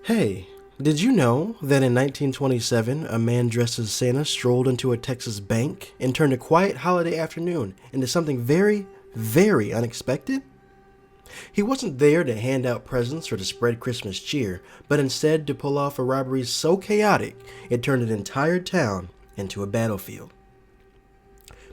Hey, did you know that in 1927 a man dressed as Santa strolled into a Texas bank and turned a quiet holiday afternoon into something very, very unexpected? He wasn't there to hand out presents or to spread Christmas cheer, but instead to pull off a robbery so chaotic it turned an entire town into a battlefield.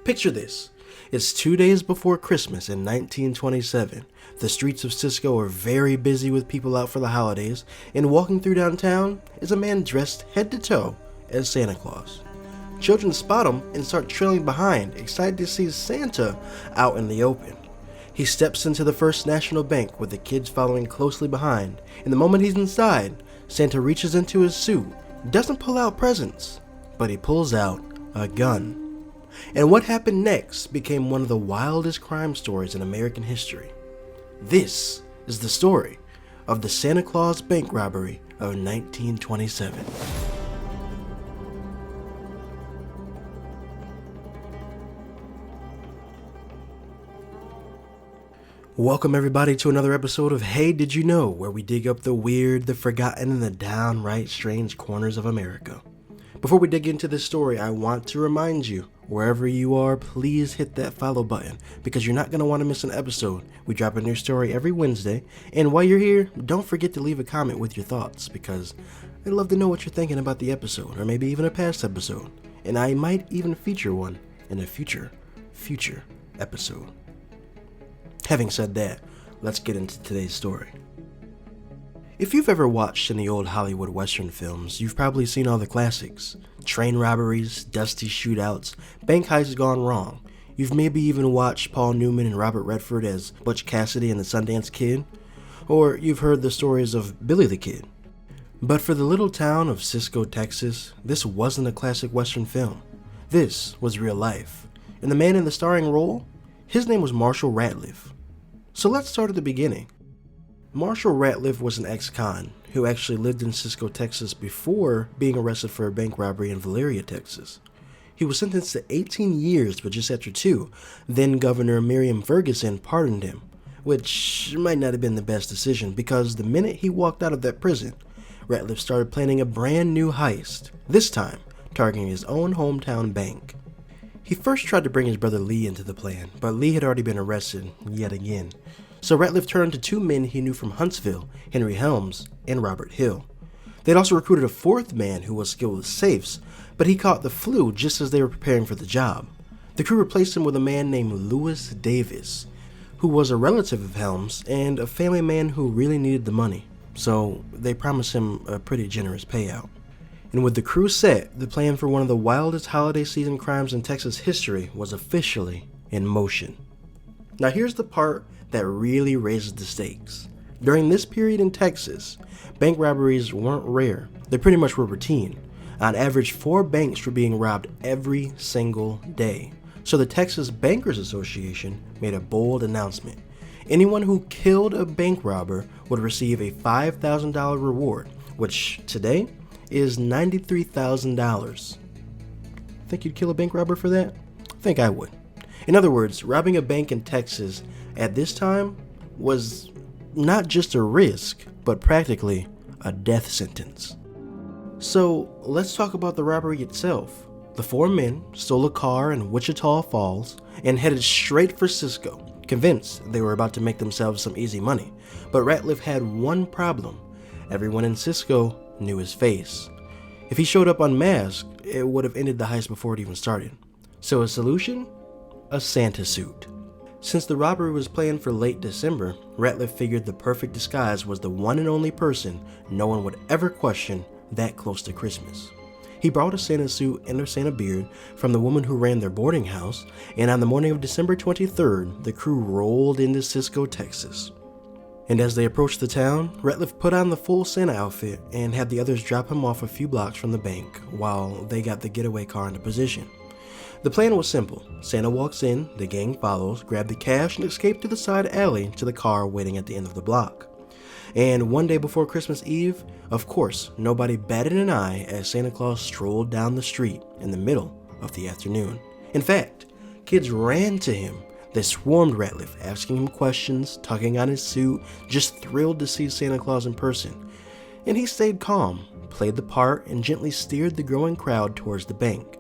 Picture this. It's 2 days before Christmas in 1927. The streets of Cisco are very busy with people out for the holidays, and walking through downtown is a man dressed head to toe as Santa Claus. Children spot him and start trailing behind, excited to see Santa out in the open. He steps into the First National Bank with the kids following closely behind, and the moment he's inside, Santa reaches into his suit, doesn't pull out presents, but he pulls out a gun. And what happened next became one of the wildest crime stories in American history. This is the story of the Santa Claus bank robbery of 1927. Welcome everybody to another episode of Hey Did You Know, where we dig up the weird, the forgotten, and the downright strange corners of America. Before we dig into this story, I want to remind you, wherever you are, please hit that follow button because you're not going to want to miss an episode. We drop a new story every Wednesday, and while you're here, don't forget to leave a comment with your thoughts because I'd love to know what you're thinking about the episode, or maybe even a past episode, and I might even feature one in a future episode. Having said that, let's get into today's story. If you've ever watched any old Hollywood Western films, you've probably seen all the classics. Train robberies, dusty shootouts, bank heists gone wrong. You've maybe even watched Paul Newman and Robert Redford as Butch Cassidy and the Sundance Kid. Or you've heard the stories of Billy the Kid. But for the little town of Cisco, Texas, this wasn't a classic Western film. This was real life. And the man in the starring role? His name was Marshall Ratliff. So let's start at the beginning. Marshall Ratliff was an ex-con who actually lived in Cisco, Texas before being arrested for a bank robbery in Valeria, Texas. He was sentenced to 18 years, but just after 2, then Governor Miriam Ferguson pardoned him, which might not have been the best decision because the minute he walked out of that prison, Ratliff started planning a brand new heist, this time targeting his own hometown bank. He first tried to bring his brother Lee into the plan, but Lee had already been arrested yet again. So Ratliff turned to 2 men he knew from Huntsville, Henry Helms and Robert Hill. They'd also recruited a 4th man who was skilled with safes, but he caught the flu just as they were preparing for the job. The crew replaced him with a man named Lewis Davis, who was a relative of Helms and a family man who really needed the money, so they promised him a pretty generous payout. And with the crew set, the plan for one of the wildest holiday season crimes in Texas history was officially in motion. Now here's the part that really raises the stakes. During this period in Texas, bank robberies weren't rare. They pretty much were routine. On average, 4 banks were being robbed every single day. So the Texas Bankers Association made a bold announcement. Anyone who killed a bank robber would receive a $5,000 reward, which today is $93,000. Think you'd kill a bank robber for that? I think I would. In other words, robbing a bank in Texas at this time was not just a risk, but practically a death sentence. So let's talk about the robbery itself. The 4 men stole a car in Wichita Falls and headed straight for Cisco, convinced they were about to make themselves some easy money. But Ratliff had one problem. Everyone in Cisco knew his face. If he showed up unmasked, it would have ended the heist before it even started. So his solution? A Santa suit. Since the robbery was planned for late December, Ratliff figured the perfect disguise was the one and only person no one would ever question that close to Christmas. He brought a Santa suit and a Santa beard from the woman who ran their boarding house, and on the morning of December 23rd, the crew rolled into Cisco, Texas. And as they approached the town, Ratliff put on the full Santa outfit and had the others drop him off a few blocks from the bank while they got the getaway car into position. The plan was simple. Santa walks in, the gang follows, grab the cash, and escape to the side alley to the car waiting at the end of the block. And one day before Christmas Eve, of course, nobody batted an eye as Santa Claus strolled down the street in the middle of the afternoon. In fact, kids ran to him. They swarmed Ratliff, asking him questions, tugging on his suit, just thrilled to see Santa Claus in person. and he stayed calm, played the part, and gently steered the growing crowd towards the bank.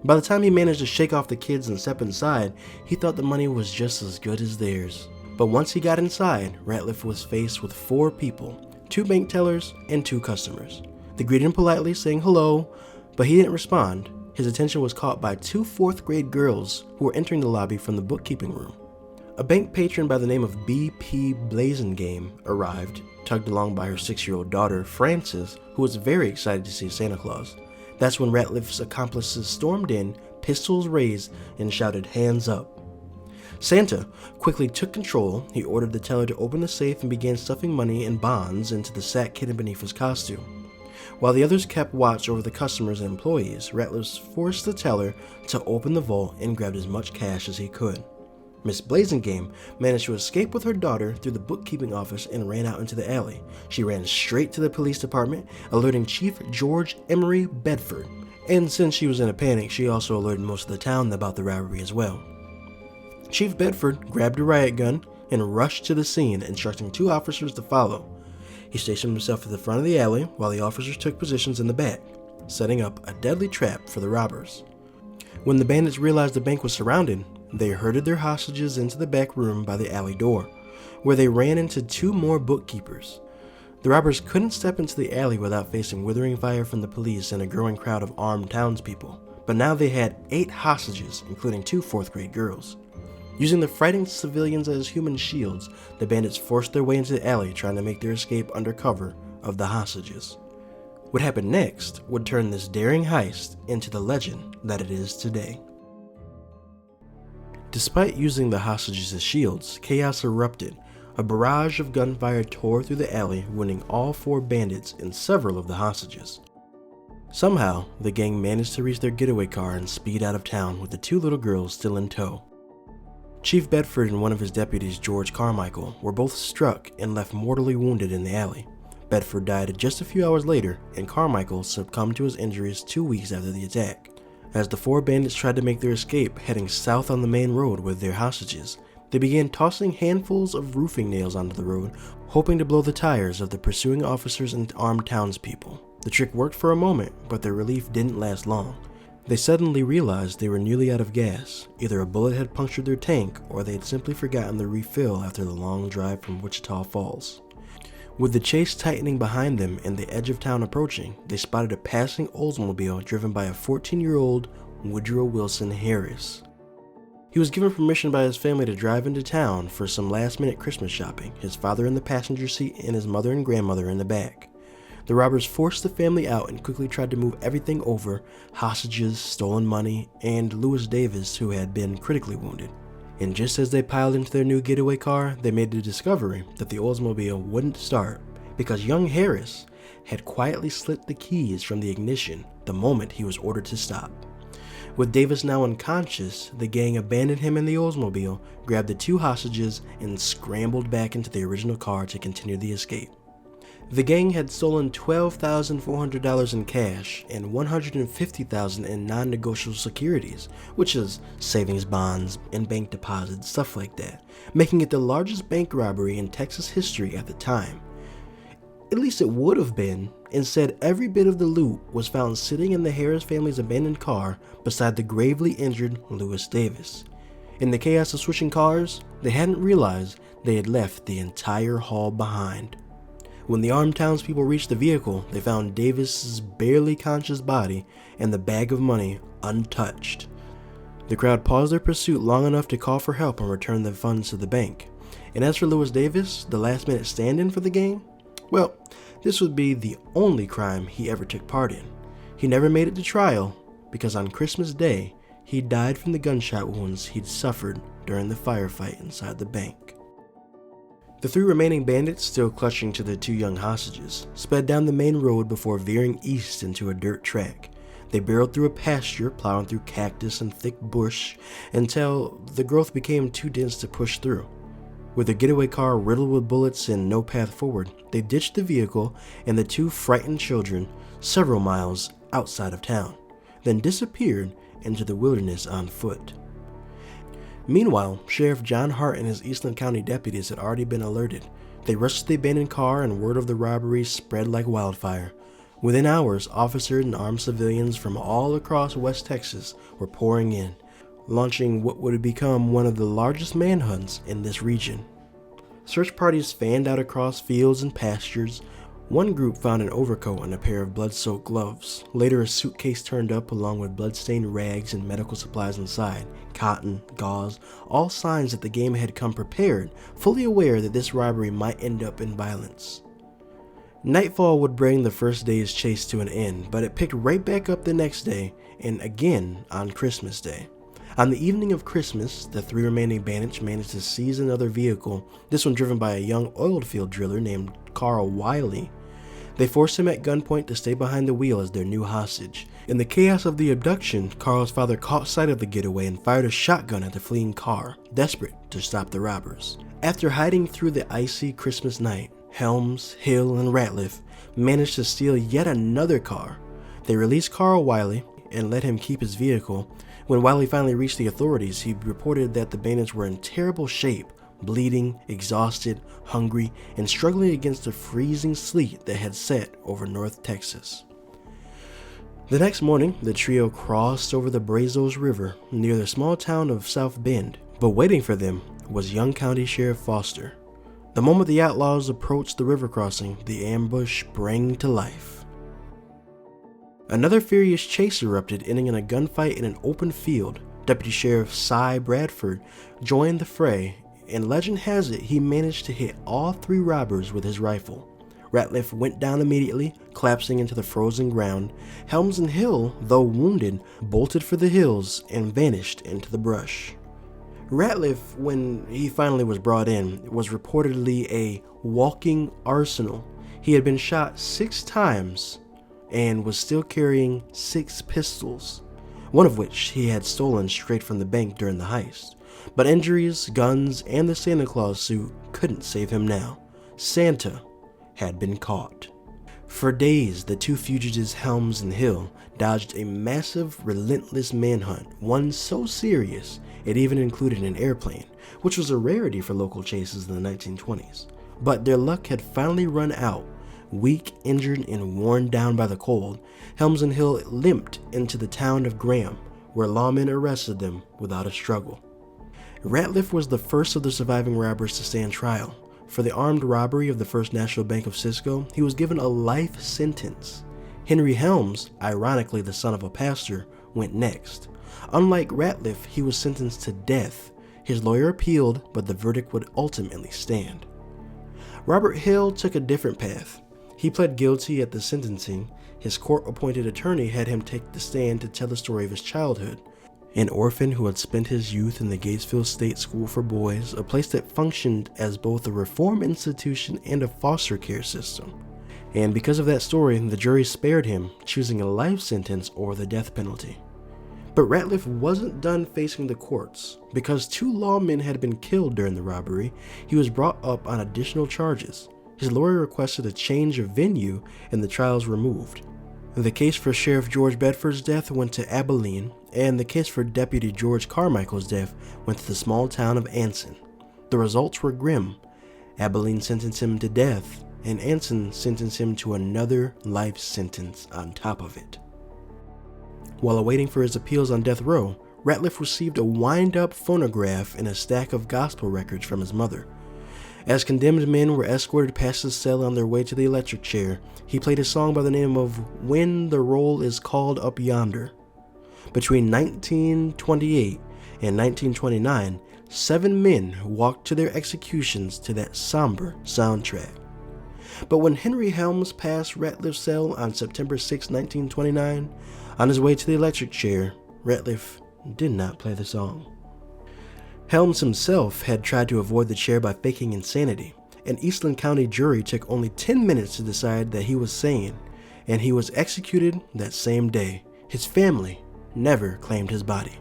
By the time he managed to shake off the kids and step inside, he thought the money was just as good as theirs. But once he got inside, Ratliff was faced with 4 people, 2 bank tellers and 2 customers. They greeted him politely, saying hello, but he didn't respond. His attention was caught by 2 4th-grade girls who were entering the lobby from the bookkeeping room. A bank patron by the name of B.P. Blazingame arrived, tugged along by her 6-year-old daughter, Frances, who was very excited to see Santa Claus. That's when Ratliff's accomplices stormed in, pistols raised, and shouted, "Hands up." Santa quickly took control. He ordered the teller to open the safe and began stuffing money and bonds into the sack hidden beneath his costume. While the others kept watch over the customers and employees, Ratliff forced the teller to open the vault and grabbed as much cash as he could. Miss Blazingame managed to escape with her daughter through the bookkeeping office and ran out into the alley. She ran straight to the police department, alerting Chief George Emery Bedford. And since she was in a panic, she also alerted most of the town about the robbery as well. Chief Bedford grabbed a riot gun and rushed to the scene, instructing 2 officers to follow. He stationed himself at the front of the alley while the officers took positions in the back, setting up a deadly trap for the robbers. When the bandits realized the bank was surrounded, they herded their hostages into the back room by the alley door, where they ran into 2 more bookkeepers. The robbers couldn't step into the alley without facing withering fire from the police and a growing crowd of armed townspeople, but now they had 8 hostages, including 2 4th-grade girls. Using the frightened civilians as human shields, the bandits forced their way into the alley, trying to make their escape under cover of the hostages. What happened next would turn this daring heist into the legend that it is today. Despite using the hostages as shields, chaos erupted. A barrage of gunfire tore through the alley, wounding all 4 bandits and several of the hostages. Somehow, the gang managed to reach their getaway car and speed out of town with the 2 little girls still in tow. Chief Bedford and one of his deputies, George Carmichael, were both struck and left mortally wounded in the alley. Bedford died just a few hours later, and Carmichael succumbed to his injuries 2 weeks after the attack. As the 4 bandits tried to make their escape, heading south on the main road with their hostages, they began tossing handfuls of roofing nails onto the road, hoping to blow the tires of the pursuing officers and armed townspeople. The trick worked for a moment, but their relief didn't last long. They suddenly realized they were nearly out of gas. Either a bullet had punctured their tank, or they had simply forgotten the refill after the long drive from Wichita Falls. With the chase tightening behind them and the edge of town approaching, they spotted a passing Oldsmobile driven by a 14-year-old Woodrow Wilson Harris. He was given permission by his family to drive into town for some last-minute Christmas shopping, his father in the passenger seat and his mother and grandmother in the back. The robbers forced the family out and quickly tried to move everything over: hostages, stolen money, and Lewis Davis, who had been critically wounded. And just as they piled into their new getaway car, they made the discovery that the Oldsmobile wouldn't start because young Harris had quietly slipped the keys from the ignition the moment he was ordered to stop. With Davis now unconscious, the gang abandoned him in the Oldsmobile, grabbed the 2 hostages, and scrambled back into the original car to continue the escape. The gang had stolen $12,400 in cash and $150,000 in non-negotiable securities, which is savings bonds and bank deposits, stuff like that, making it the largest bank robbery in Texas history at the time. At least it would have been. Instead, every bit of the loot was found sitting in the Harris family's abandoned car beside the gravely injured Lewis Davis. In the chaos of switching cars, they hadn't realized they had left the entire haul behind. When the armed townspeople reached the vehicle, they found Davis's barely conscious body and the bag of money untouched. The crowd paused their pursuit long enough to call for help and return the funds to the bank. And as for Lewis Davis, the last-minute stand-in for the gang, well, this would be the only crime he ever took part in. He never made it to trial because on Christmas Day, he died from the gunshot wounds he'd suffered during the firefight inside the bank. The 3 remaining bandits, still clutching to the 2 young hostages, sped down the main road before veering east into a dirt track. They barreled through a pasture, plowing through cactus and thick bush until the growth became too dense to push through. With their getaway car riddled with bullets and no path forward, they ditched the vehicle and the 2 frightened children several miles outside of town, then disappeared into the wilderness on foot. Meanwhile, Sheriff John Hart and his Eastland County deputies had already been alerted. They rushed to the abandoned car and word of the robbery spread like wildfire. Within hours, officers and armed civilians from all across West Texas were pouring in, launching what would become one of the largest manhunts in this region. Search parties fanned out across fields and pastures. One group found an overcoat and a pair of blood-soaked gloves. Later, a suitcase turned up along with blood-stained rags and medical supplies inside, cotton, gauze, all signs that the game had come prepared, fully aware that this robbery might end up in violence. Nightfall would bring the first day's chase to an end, but it picked right back up the next day, and again on Christmas Day. On the evening of Christmas, the three remaining bandits managed to seize another vehicle, this one driven by a young oil field driller named Carl Wiley. They forced him at gunpoint to stay behind the wheel as their new hostage. In the chaos of the abduction, Carl's father caught sight of the getaway and fired a shotgun at the fleeing car, desperate to stop the robbers. After hiding through the icy Christmas night, Helms, Hill, and Ratliff managed to steal yet another car. They released Carl Wiley and let him keep his vehicle. When Wiley finally reached the authorities, he reported that the bandits were in terrible shape, bleeding, exhausted, hungry, and struggling against the freezing sleet that had set over North Texas. The next morning, the trio crossed over the Brazos River near the small town of South Bend, but waiting for them was Young County Sheriff Foster. The moment the outlaws approached the river crossing, the ambush sprang to life. Another furious chase erupted, ending in a gunfight in an open field. Deputy Sheriff Cy Bradford joined the fray, and legend has it he managed to hit all three robbers with his rifle. Ratliff went down immediately, collapsing into the frozen ground. Helms and Hill, though wounded, bolted for the hills and vanished into the brush. Ratliff, when he finally was brought in, was reportedly a walking arsenal. He had been shot 6 times and was still carrying 6 pistols, one of which he had stolen straight from the bank during the heist. But injuries, guns, and the Santa Claus suit couldn't save him now. Santa had been caught. For days, the two fugitives Helms and Hill dodged a massive, relentless manhunt, one so serious it even included an airplane, which was a rarity for local chases in the 1920s. But their luck had finally run out. Weak, injured, and worn down by the cold, Helms and Hill limped into the town of Graham, where lawmen arrested them without a struggle. Ratliff was the first of the surviving robbers to stand trial. For the armed robbery of the First National Bank of Cisco, he was given a life sentence. Henry Helms, ironically the son of a pastor, went next. Unlike Ratliff, he was sentenced to death. His lawyer appealed, but the verdict would ultimately stand. Robert Hill took a different path. He pled guilty at the sentencing. His court-appointed attorney had him take the stand to tell the story of his childhood. An orphan who had spent his youth in the Gatesville State School for Boys, a place that functioned as both a reform institution and a foster care system. And because of that story, the jury spared him, choosing a life sentence or the death penalty. But Ratliff wasn't done facing the courts. Because 2 lawmen had been killed during the robbery, he was brought up on additional charges. His lawyer requested a change of venue and the trials removed. The case for Sheriff George Bedford's death went to Abilene, and the case for Deputy George Carmichael's death went to the small town of Anson. The results were grim. Abilene sentenced him to death, and Anson sentenced him to another life sentence on top of it. While awaiting for his appeals on death row, Ratliff received a wind-up phonograph and a stack of gospel records from his mother. As condemned men were escorted past his cell on their way to the electric chair, he played a song by the name of When the Roll is Called Up Yonder. Between 1928 and 1929, 7 men walked to their executions to that somber soundtrack. But when Henry Helms passed Ratliff's cell on September 6, 1929, on his way to the electric chair, Ratliff did not play the song. Helms himself had tried to avoid the chair by faking insanity. An Eastland County jury took only 10 minutes to decide that he was sane, and he was executed that same day. His family never claimed his body.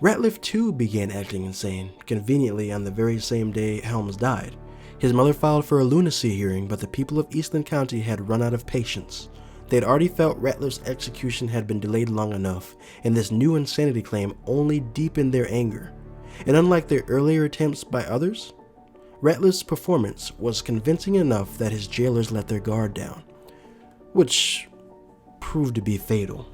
Ratliff too began acting insane, conveniently on the very same day Helms died. His mother filed for a lunacy hearing, but the people of Eastland County had run out of patience. They had already felt Ratliff's execution had been delayed long enough, and this new insanity claim only deepened their anger. And unlike their earlier attempts by others, Ratliff's performance was convincing enough that his jailers let their guard down, which proved to be fatal.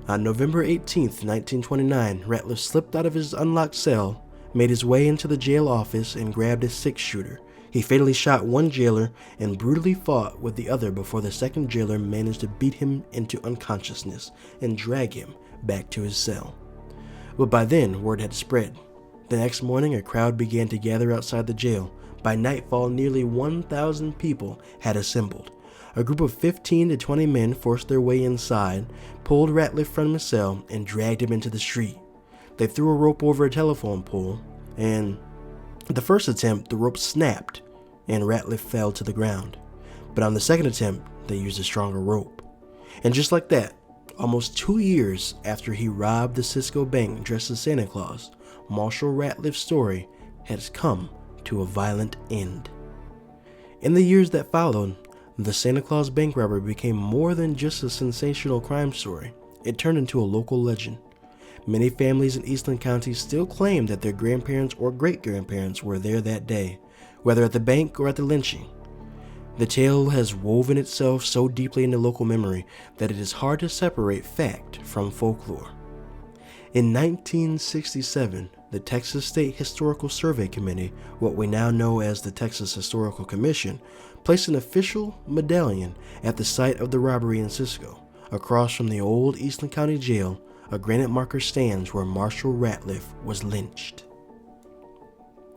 On November 18th, 1929, Ratliff slipped out of his unlocked cell, made his way into the jail office, and grabbed a six-shooter. He fatally shot one jailer and brutally fought with the other before the second jailer managed to beat him into unconsciousness and drag him back to his cell. But by then, word had spread. The next morning, a crowd began to gather outside the jail. By nightfall, nearly 1,000 people had assembled. A group of 15 to 20 men forced their way inside, pulled Ratliff from his cell, and dragged him into the street. They threw a rope over a telephone pole, and the first attempt, the rope snapped, and Ratliff fell to the ground. But on the second attempt, they used a stronger rope. And just like that, almost 2 years after he robbed the Cisco Bank dressed as Santa Claus, Marshall Ratliff's story has come to a violent end. In the years that followed, the Santa Claus bank robbery became more than just a sensational crime story. It turned into a local legend. Many families in Eastland County still claim that their grandparents or great-grandparents were there that day, whether at the bank or at the lynching. The tale has woven itself so deeply into local memory that it is hard to separate fact from folklore. In 1967, the Texas State Historical Survey Committee, what we now know as the Texas Historical Commission, placed an official medallion at the site of the robbery in Cisco. Across from the old Eastland County Jail, a granite marker stands where Marshall Ratliff was lynched.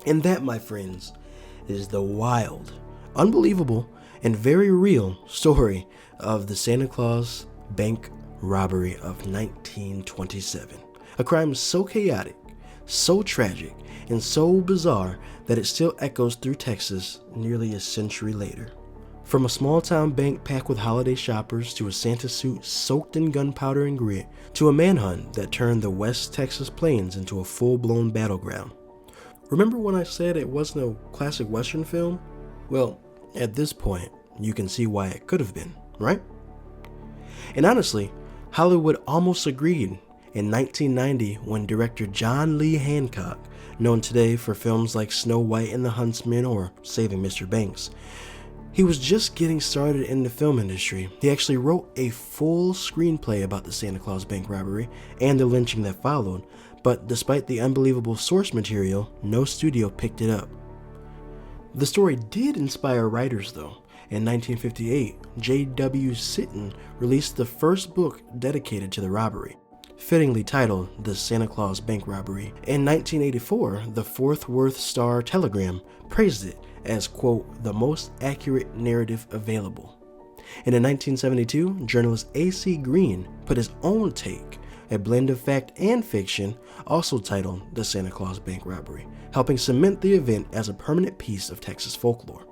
And that, my friends, is the wild, unbelievable, and very real story of the Santa Claus bank robbery of 1927. A crime so chaotic, so tragic, and so bizarre that it still echoes through Texas nearly a century later. From a small-town bank packed with holiday shoppers to a Santa suit soaked in gunpowder and grit, to a manhunt that turned the West Texas plains into a full-blown battleground. Remember when I said it wasn't a classic Western film? Well, at this point, you can see why it could have been, right? And honestly, Hollywood almost agreed in 1990 when director John Lee Hancock, known today for films like Snow White and the Huntsman or Saving Mr. Banks, he was just getting started in the film industry. He actually wrote a full screenplay about the Santa Claus bank robbery and the lynching that followed, but despite the unbelievable source material, no studio picked it up. The story did inspire writers though. In 1958, J.W. Sitton released the first book dedicated to the robbery, fittingly titled The Santa Claus Bank Robbery. In 1984, the Fort Worth Star-Telegram praised it as, quote, the most accurate narrative available. And in 1972, journalist A.C. Green put his own take, a blend of fact and fiction, also titled The Santa Claus Bank Robbery, helping cement the event as a permanent piece of Texas folklore.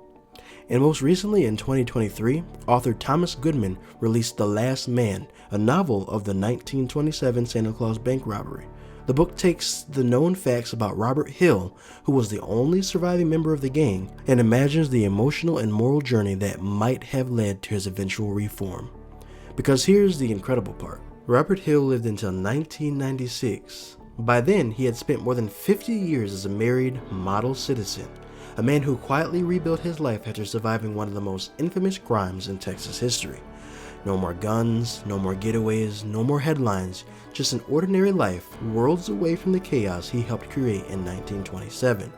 And most recently, in 2023, author Thomas Goodman released The Last Man, a novel of the 1927 Santa Claus bank robbery. The book takes the known facts about Robert Hill, who was the only surviving member of the gang, and imagines the emotional and moral journey that might have led to his eventual reform. Because here's the incredible part. Robert Hill lived until 1996. By then, he had spent more than 50 years as a married, model citizen, a man who quietly rebuilt his life after surviving one of the most infamous crimes in Texas history. No more guns, no more getaways, no more headlines, just an ordinary life worlds away from the chaos he helped create in 1927.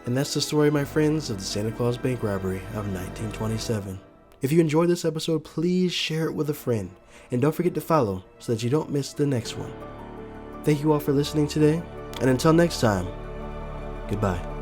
And that's the story, my friends, of the Santa Claus bank robbery of 1927. If you enjoyed this episode, please share it with a friend, and don't forget to follow so that you don't miss the next one. Thank you all for listening today, and until next time, goodbye.